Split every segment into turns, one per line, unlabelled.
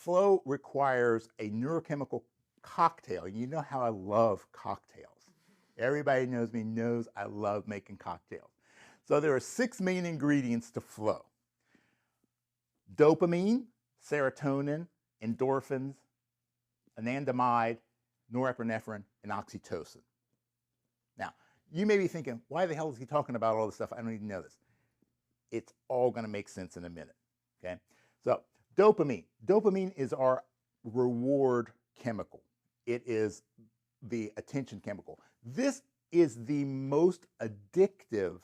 Flow requires a neurochemical cocktail. You know how I love cocktails. Everybody knows me, knows I love making cocktails. So there are 6 main ingredients to flow: dopamine, serotonin, endorphins, anandamide, norepinephrine, and oxytocin. Now, you may be thinking, why the hell is he talking about all this stuff? I don't even know this. It's all going to make sense in a minute. Okay? So, dopamine. Dopamine is our reward chemical. It is the attention chemical. This is the most addictive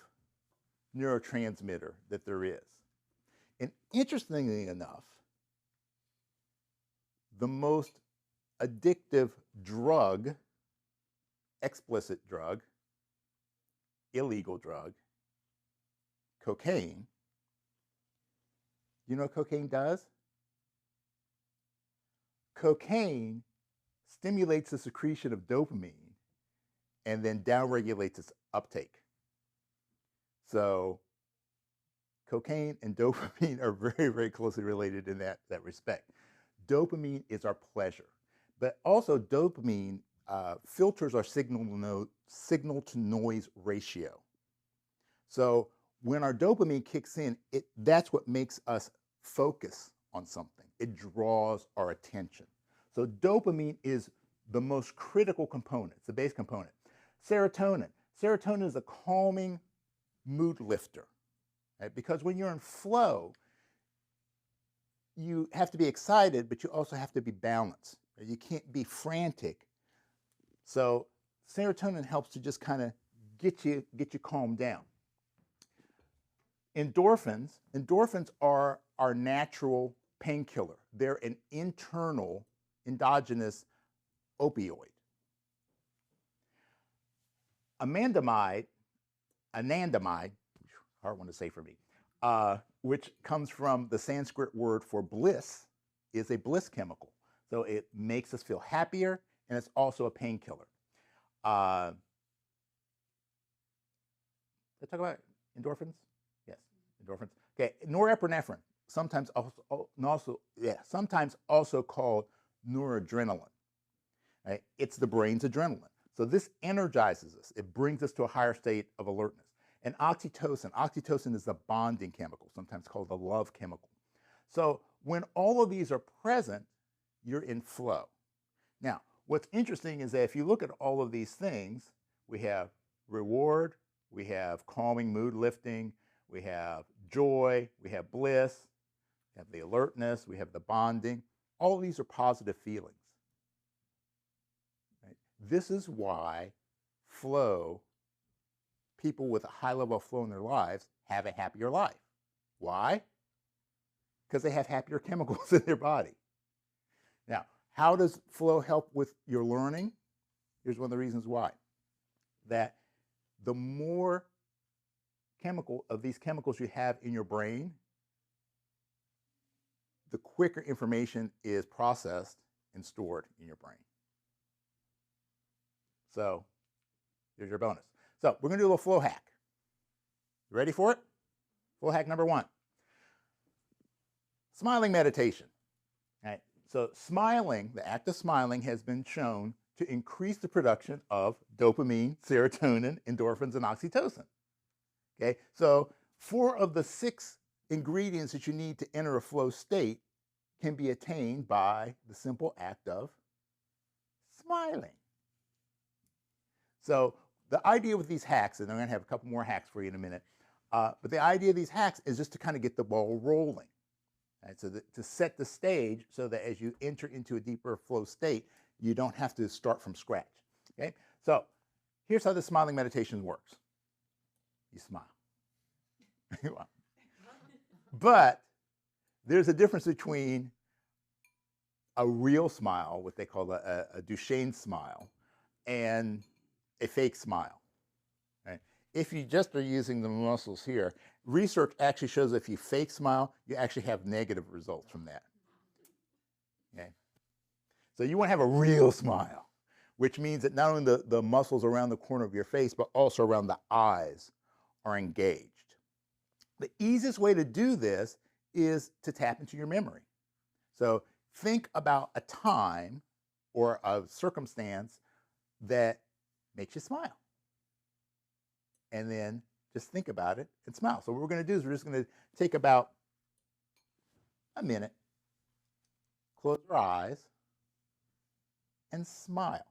neurotransmitter that there is. And interestingly enough, the most addictive drug, explicit drug, illegal drug, cocaine. You know what cocaine does? Cocaine stimulates the secretion of dopamine and then downregulates its uptake. So cocaine and dopamine are very, very closely related in that respect. Dopamine is our pleasure, but also dopamine filters our signal to noise ratio. So when our dopamine kicks in, that's what makes us focus on something. It draws our attention. So dopamine is the most critical component. It's the base component. Serotonin. Serotonin is a calming mood lifter, right? Because when you're in flow, you have to be excited, but you also have to be balanced. Right? You can't be frantic. So serotonin helps to just kind of get you calmed down. Endorphins are our natural painkiller. They're an internal, endogenous opioid. Anandamide, hard one to say for me, which comes from the Sanskrit word for bliss, is a bliss chemical. So it makes us feel happier, and it's also a painkiller. Did I talk about endorphins? Yes, endorphins. Okay, norepinephrine, sometimes also called noradrenaline. Right? It's the brain's adrenaline. So this energizes us. It brings us to a higher state of alertness. And oxytocin is the bonding chemical, sometimes called the love chemical. So when all of these are present, you're in flow. Now, what's interesting is that if you look at all of these things, we have reward, we have calming mood lifting, we have joy, we have bliss, we have the alertness, we have the bonding. All of these are positive feelings. Right? This is why flow, people with a high level of flow in their lives have a happier life. Why? Because they have happier chemicals in their body. Now, how does flow help with your learning? Here's one of the reasons why. That the more of these chemicals you have in your brain, the quicker information is processed and stored in your brain. So here's your bonus. So we're going to do a little flow hack. You ready for it? Flow hack number 1. Smiling meditation. All right. So smiling, the act of smiling, has been shown to increase the production of dopamine, serotonin, endorphins, and oxytocin. Okay, so 4 of the 6 ingredients that you need to enter a flow state can be attained by the simple act of smiling. So the idea with these hacks, and I'm going to have a couple more hacks for you in a minute, but the idea of these hacks is just to kind of get the ball rolling. Right? So to set the stage so that as you enter into a deeper flow state, you don't have to start from scratch. Okay, so here's how the smiling meditation works. You smile. But there's a difference between a real smile, what they call a Duchenne smile, and a fake smile. Right? If you just are using the muscles here, research actually shows that if you fake smile, you actually have negative results from that. Okay? So you want to have a real smile, which means that not only the muscles around the corner of your face, but also around the eyes are engaged. The easiest way to do this is to tap into your memory. So think about a time or a circumstance that makes you smile. And then just think about it and smile. So what we're going to do is we're just going to take about a minute, close our eyes, and smile.